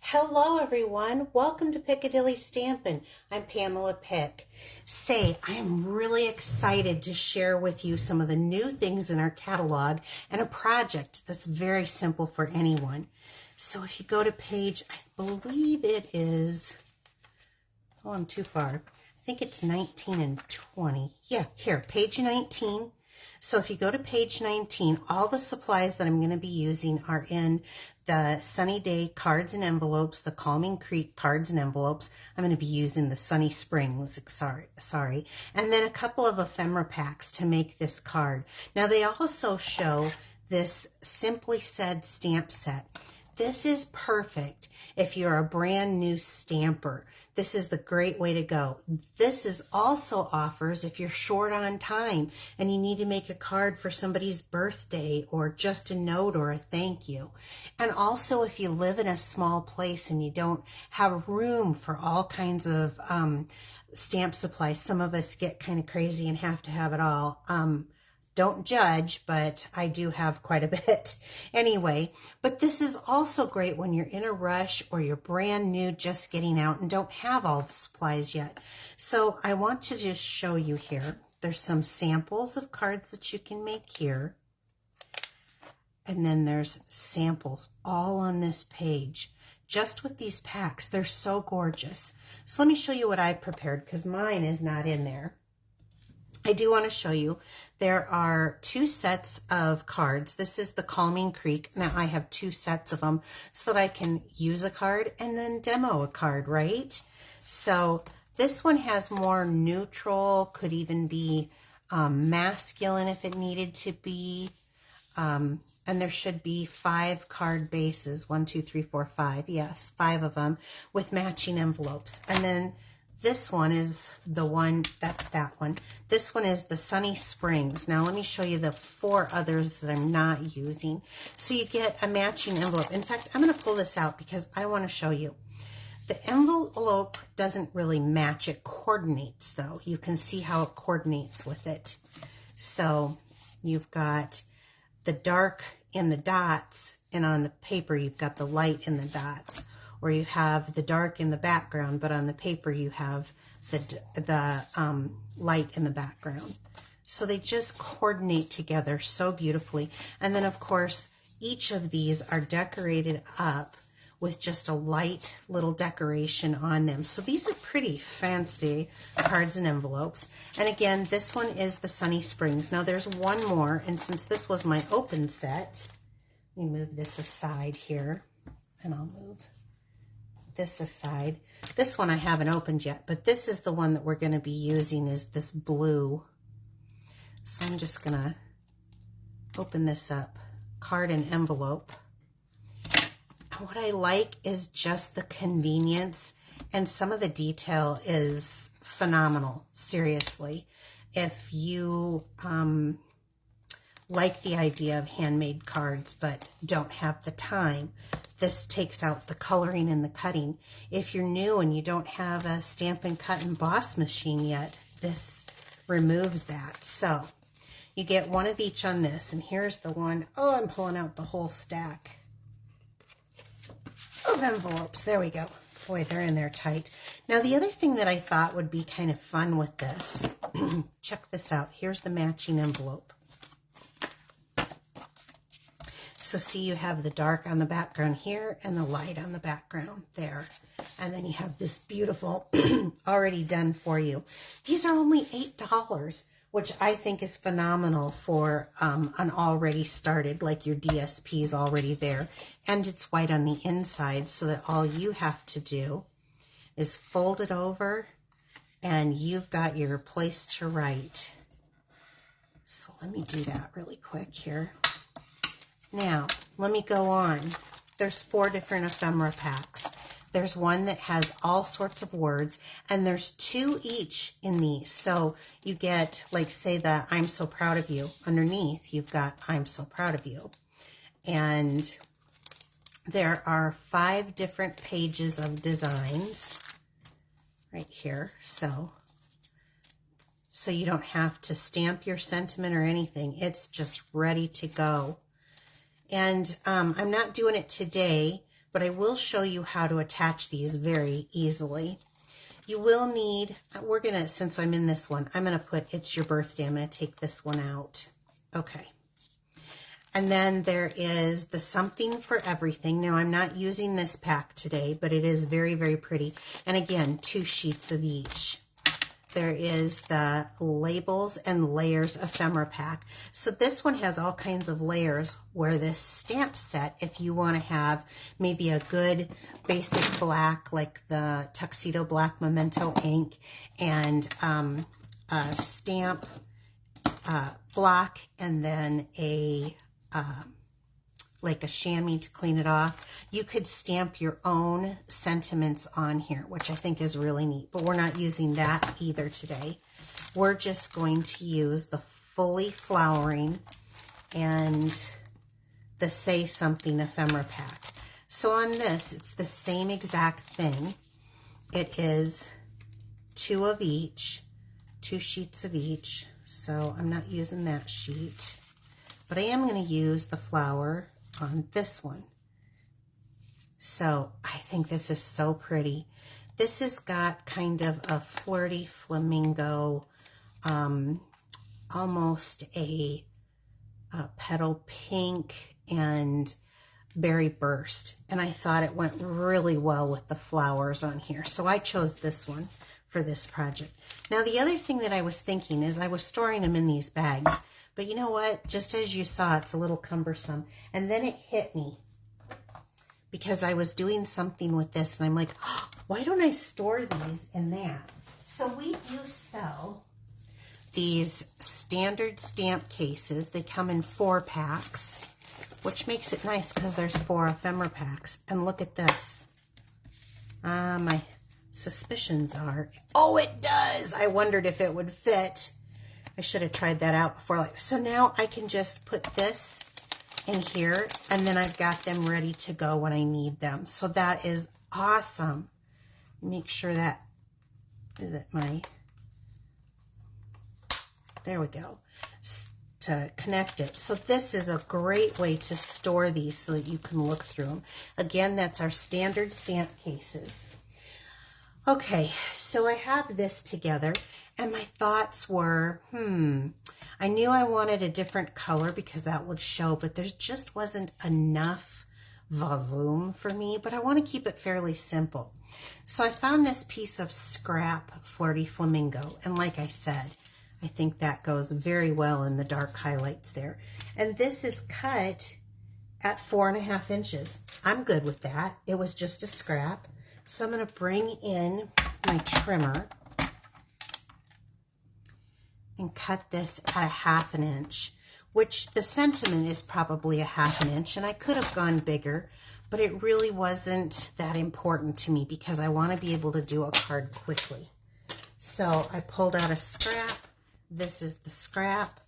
Hello, everyone. Welcome to Piccadilly Stampin'. I'm Pamela Pick. I am really excited to share with you some of the new things in our catalog and a project that's very simple for anyone. So if you go to page, I believe it is, oh, I'm too far. I think it's 19 and 20. Yeah, here, page 19. So if you go to page 19, all the supplies that I'm going to be using are in the Sunny Day cards and envelopes, the Calming Creek cards and envelopes. I'm going to be using the Sunny Springs, sorry, and then a couple of ephemera packs to make this card. Now they also show this Simply Said stamp set. This is perfect if you're a brand new stamper. This is the great way to go. This is also offers if you're short on time and you need to make a card for somebody's birthday or just a note or a thank you. And also if you live in a small place and you don't have room for all kinds of stamp supplies. Some of us get kind of crazy and have to have it all. Don't judge, but I do have quite a bit anyway. But this is also great when you're in a rush or you're brand new, just getting out and don't have all the supplies yet. So I want to just show you here. There's some samples of cards that you can make here. And then there's samples all on this page, just with these packs. They're so gorgeous. So let me show you what I've prepared because mine is not in there. I do want to show you there are two sets of cards. This is the Calming Creek. Now I have two sets of them so that I can use a card and then demo a card, right? So this one has more neutral, could even be masculine if it needed to be. And there should be 5 card bases, 1, 2, 3, 4, 5. Yes, 5 of them with matching envelopes. And then this one is the one, that's that one. This one is the Sunny Springs. Now let me show you the 4 others that I'm not using. So you get a matching envelope. In fact, I'm going to pull this out because I want to show you. The envelope doesn't really match. It coordinates though. You can see how it coordinates with it. So you've got the dark in the dots, and on the paper you've got the light in the dots. Or you have the dark in the background, but on the paper you have the light in the background. So they just coordinate together so beautifully. And then of course, each of these are decorated up with just a light little decoration on them. So these are pretty fancy cards and envelopes. And again, this one is the Sunny Springs. Now there's one more, and since this was my open set, let me move this aside here, and I'll move this aside. This one I haven't opened yet, but this is the one that we're going to be using, is this blue. So I'm just going to open this up. Card and envelope. What I like is just the convenience, and some of the detail is phenomenal, seriously. If you like the idea of handmade cards but don't have the time, this takes out the coloring and the cutting. If you're new and you don't have a Stampin' Cut and Boss machine yet, this removes that. So you get one of each on this, and here's the one. Oh, I'm pulling out the whole stack of envelopes. There we go. Boy, they're in there tight. Now the other thing that I thought would be kind of fun with this, check this out. Here's the matching envelope. So see, you have the dark on the background here and the light on the background there. And then you have this beautiful, already done for you. These are only $8, which I think is phenomenal for an already started, like your DSP is already there. And it's white on the inside, so that all you have to do is fold it over and you've got your place to write. So let me do that really quick here. Now, let me go on. There's 4 different ephemera packs. There's one that has all sorts of words, and there's 2 each in these. So you get, like, say the I'm so proud of you. Underneath, you've got I'm so proud of you. And there are 5 different pages of designs right here. So you don't have to stamp your sentiment or anything. It's just ready to go. And I'm not doing it today, but I will show you how to attach these very easily. You will need, since I'm in this one, I'm gonna put It's Your Birthday. I'm gonna take this one out. Okay. And then there is the Something for Everything. Now I'm not using this pack today, but it is very, very pretty. And again, 2 sheets of each. There is the Labels and Layers Ephemera pack. So this one has all kinds of layers, where this stamp set, if you want to have maybe a good basic black, like the Tuxedo Black Memento ink, and a stamp block, and then a like a chamois to clean it off. You could stamp your own sentiments on here, which I think is really neat, but we're not using that either today. We're just going to use the Fully Flowering and the Say Something Ephemera pack. So on this, it's the same exact thing. It is 2 of each, 2 sheets of each. So I'm not using that sheet, but I am going to use the flower on this one. So I think this is so pretty. This has got kind of a flirty flamingo, almost a petal pink and berry burst. And I thought it went really well with the flowers on here. So I chose this one for this project. Now the other thing that I was thinking is I was storing them in these bags. But you know what? Just as you saw, it's a little cumbersome. And then it hit me because I was doing something with this. And I'm like, oh, why don't I store these in that? So we do sell these standard stamp cases. They come in 4 packs, which makes it nice because there's 4 ephemera packs. And look at this. My suspicions are, oh, it does. I wondered if it would fit. I should have tried that out before. So now I can just put this in here, and then I've got them ready to go when I need them. So that is awesome. Make sure that, is it my, there we go, to connect it. So this is a great way to store these so that you can look through them. Again, that's our standard stamp cases. Okay, so I have this together, and my thoughts were, I knew I wanted a different color because that would show, but there just wasn't enough volume for me, but I want to keep it fairly simple. So I found this piece of scrap Flirty Flamingo, and like I said, I think that goes very well in the dark highlights there. And this is cut at 4.5 inches. I'm good with that. It was just a scrap. So I'm going to bring in my trimmer and cut this at 1/2 inch, which the sentiment is probably 1/2 inch, and I could have gone bigger, but it really wasn't that important to me because I want to be able to do a card quickly. So I pulled out a scrap. This is the scrap,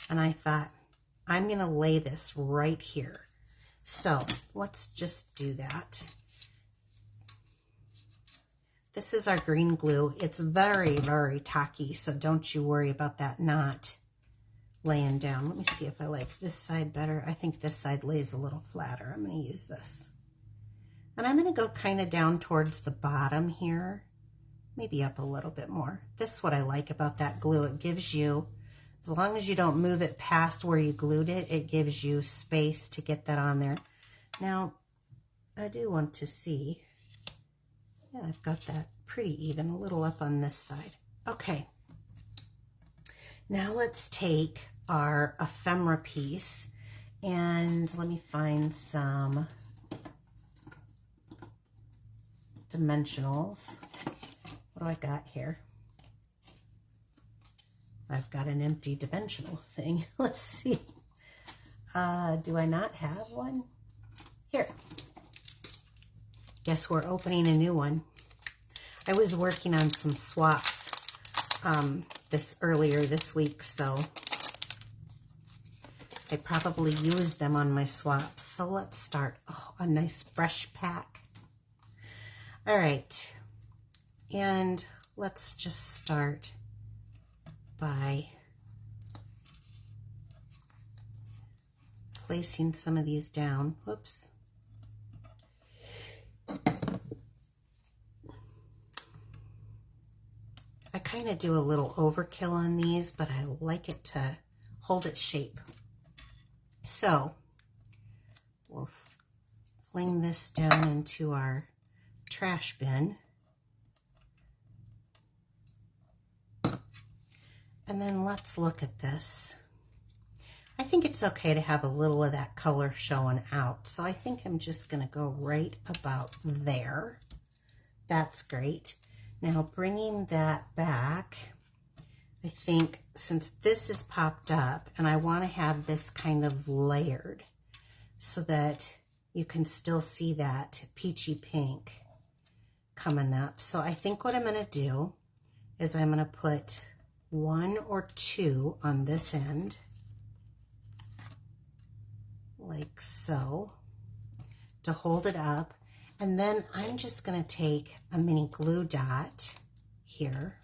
and I thought, I'm going to lay this right here. So let's just do that. This is our green glue. It's very, very tacky, so don't you worry about that not laying down. Let me see if I like this side better. I think this side lays a little flatter. I'm going to use this. And I'm going to go kind of down towards the bottom here, maybe up a little bit more. This is what I like about that glue. It gives you, as long as you don't move it past where you glued it, it gives you space to get that on there. Now, I do want to see. Yeah, I've got that pretty even, a little up on this side. Okay. Now let's take our ephemera piece and let me find some dimensionals. What do I got here? I've got an empty dimensional thing. Let's see. Do I not have one? Here. Guess we're opening a new one. I was working on some swaps earlier this week, so I probably used them on my swaps. So let's start. Oh, a nice fresh pack. All right. And let's just start by placing some of these down. Whoops. I kind of do a little overkill on these, but I like it to hold its shape. So we'll fling this down into our trash bin. And then let's look at this. I think it's okay to have a little of that color showing out. So I think I'm just going to go right about there. That's great. Now bringing that back, I think since this is popped up and I want to have this kind of layered so that you can still see that peachy pink coming up. So I think what I'm going to do is I'm going to put 1 or 2 on this end, like so, to hold it up. And then I'm just going to take a mini glue dot here.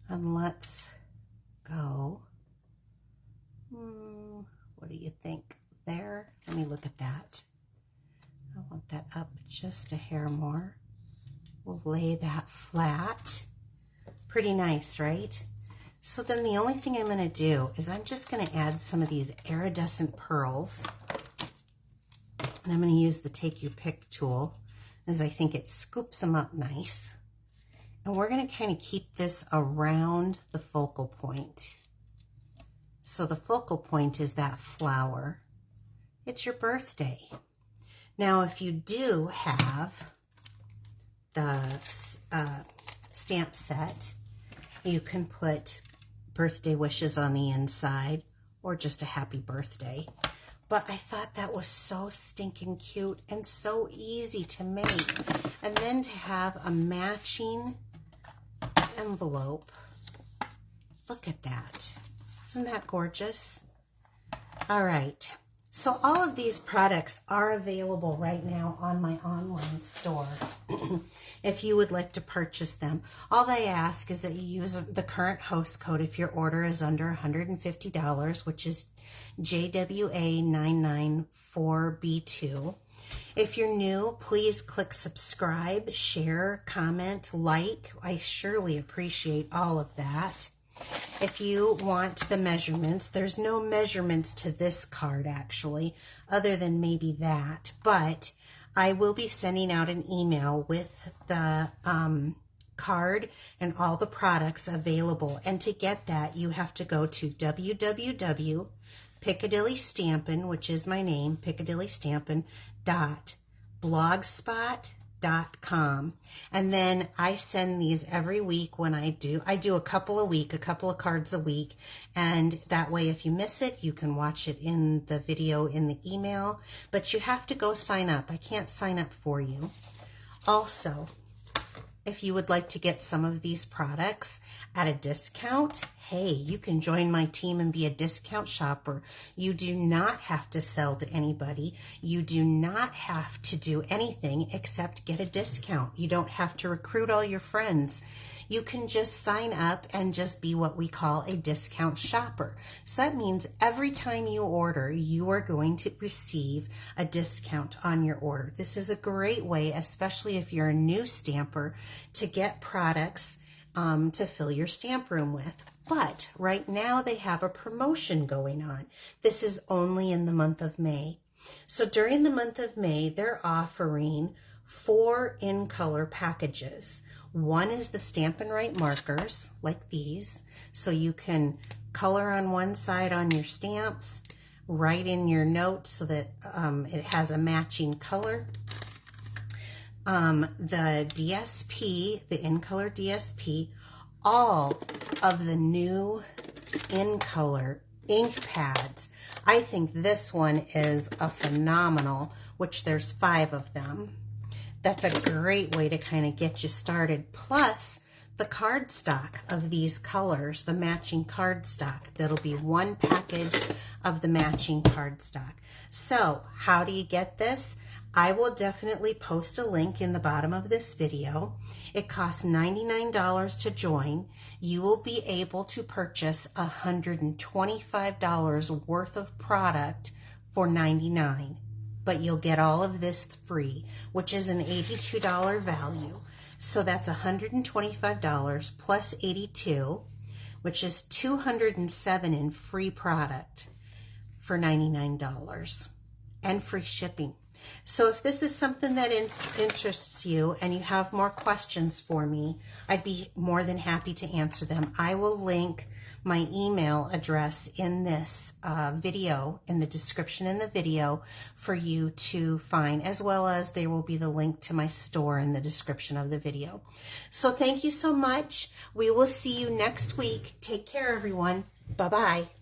And let's go. What do you think there? Let me look at that. I want that up just a hair more. We'll lay that flat. Pretty nice, right? So then the only thing I'm going to do is I'm just going to add some of these iridescent pearls. And I'm going to use the Take Your Pick tool, as I think it scoops them up nice. And we're going to kind of keep this around the focal point. So the focal point is that flower. It's your birthday. Now, if you do have the stamp set, you can put birthday wishes on the inside or just a happy birthday. But I thought that was so stinking cute and so easy to make. And then to have a matching envelope. Look at that. Isn't that gorgeous? All right. So all of these products are available right now on my online store. If you would like to purchase them, all I ask is that you use the current host code if your order is under $150, which is JWA994B2. If you're new, please click subscribe, share, comment, like. I surely appreciate all of that. If you want the measurements, there's no measurements to this card actually, other than maybe that, but I will be sending out an email with the card and all the products available. And to get that, you have to go to www.Piccadilly Stampin, which is my name, piccadillystampin.blogspot.com. And then I send these every week when I do a couple of cards a week. And that way, if you miss it, you can watch it in the video in the email, but you have to go sign up. I can't sign up for you. Also, if you would like to get some of these products at a discount, hey, you can join my team and be a discount shopper. You do not have to sell to anybody. You do not have to do anything except get a discount. You don't have to recruit all your friends. You can just sign up and just be what we call a discount shopper. So that means every time you order, you are going to receive a discount on your order. This is a great way, especially if you're a new stamper, to get products to fill your stamp room with. But right now they have a promotion going on. This is only in the month of May. So during the month of May, they're offering 4 in-color packages. One is the Stampin' Right markers, like these, so you can color on one side on your stamps, write in your notes so that it has a matching color. The DSP, the in-color DSP, all of the new in-color ink pads. I think this one is a phenomenal, which there's 5 of them. That's a great way to kind of get you started. Plus, the cardstock of these colors, the matching cardstock. That'll be 1 package of the matching cardstock. So, how do you get this? I will definitely post a link in the bottom of this video. It costs $99 to join. You will be able to purchase $125 worth of product for $99, but you'll get all of this free, which is an $82 value. So that's $125 plus 82, which is $207 in free product for $99 and free shipping. So if this is something that interests you and you have more questions for me, I'd be more than happy to answer them. I will link my email address in this video, in the description in the video, for you to find, as well as there will be the link to my store in the description of the video. So thank you so much. We will see you next week. Take care, everyone. Bye-bye.